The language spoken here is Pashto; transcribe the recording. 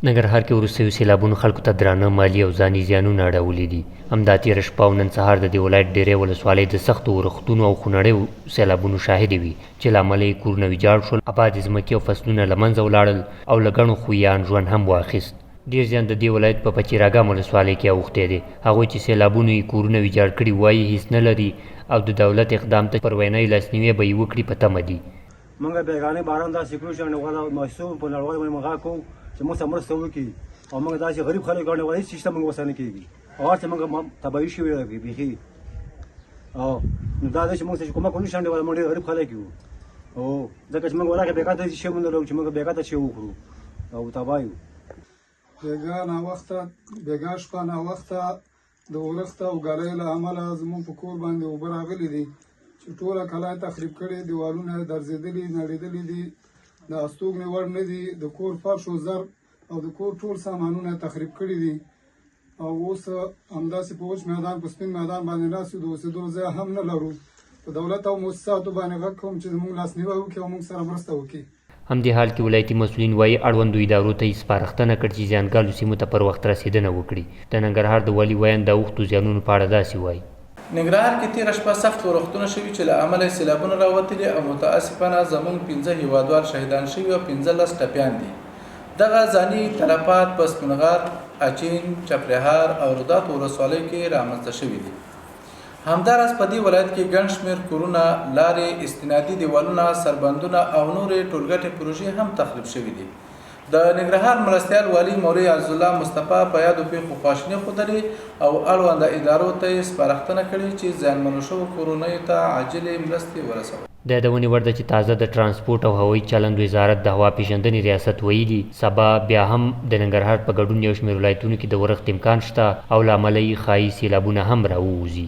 ننګرهار کې وروستیو سیلابونو خلکو ته درانه مالي او ځاني زیانونه اړولي دي. همدا تېره شپه او نن سهار د دې ولایت ډېری ولسوالۍ د سختو اورښتونو او خونړیو سیلابونو شاهدې وي چې له امله یې کورونه ویجاړ شول، ابادې ځمکې او فصلونه له منځه ولاړل او له ګڼو خویان ژوند هم واخیست. ډېر زیان د دې ولایت په پچیراګام ولسوالۍ کې اوښتی دی. هغوی چې سیلابونو یې کورونه ویجاړ کړي وایي هیڅ نه لري او د دولت اقدام ته پر وینا یې لاسنیوی به یې وکړي په تمه دي. موږ بیګانه باران داسې کړو چې نړیواله محسوب په نړیواله باندې موږ کوو چې موږ سره مرسته وکړي او موږ داسې غریب خلک ګڼو وایي چې هیڅ موږ وسه نه کېږي او هر څه موږ تباهي شوي دی بیخي. او نو دا دی چې موږ ته چې کومک ونه شي نړیواله موږ ډېر غریب خلک یو او ځکه چې موږ ولاکه بېګا داسې شی نه لرو چې موږ بېګا ته شی وکړو او تباه یو. بېګا ناوخته بېګا شپه ناوخته د ورښت او ګلۍ له امله زموږ په کور باندې اوبه راغلي دي چې ټوله کلا یې تخریب کړې، دیوالونه یې درزېدلي نړېدلي دي، د استوګنې وړ نه دي، د کور فرش و زر او د کور ټول سامانونه یې تخریب کړي دي او اوس همداسې په وچ میدان په سپین میدان باندې ناست یو، د اوسېدو ځای هم نه لرو. په دولت او مؤسساتو باندې غږ کوم چې زموږ لاسنیوی وکړي او موږ سره مرسته وکړي. همدې حال کې ولایتي مسؤلین وایي اړوندو ادارو ته یې سپارښتنه کړې چې زیانګالو سیمو ته پر وخت رسېدنه وکړي. د ننګرهار د والي ویاند د اوښتو زیانونو په اړه داسې وایي: ننګرهار کې تېره شپه سخت اورښتونه شوي چې له امله یې سیلابونه راوتلي او متاسفانه زموږ 15 هیوادوال شهیدان شوي او 15 ټپیان دي. دغه ځاني تلفات په سپینغر، اچین، چپرهار او رودات ولسوالیو کې رامنځته شوي دي. همداراز په دې ولایت کې ګڼ شمېر کورونه، لارې، استنادي دیوالونه، سربندونه او نورې ټولګټې پروژې هم تخریب شوي دي. د ننګرهار مرستیال والي مولوي عزالله مصطفی په یادو پیښو خواشیني ښودلې او اړونده ادارو ته یې سپارښتنه کړې چې زیانمنو شوو کورنیو ته عاجلې مرستې ورسوي. د یادونې وړ ده چې تازه د ترانسپورټ او هوایي چلند وزارت د هوا پیژندنې ریاست ویلي سبا بیا هم د ننګرهار په ګډون یو شمېر ولایتونو کې د ورښت امکان شته او له امله یې ښایي سیلابونه هم راووځي.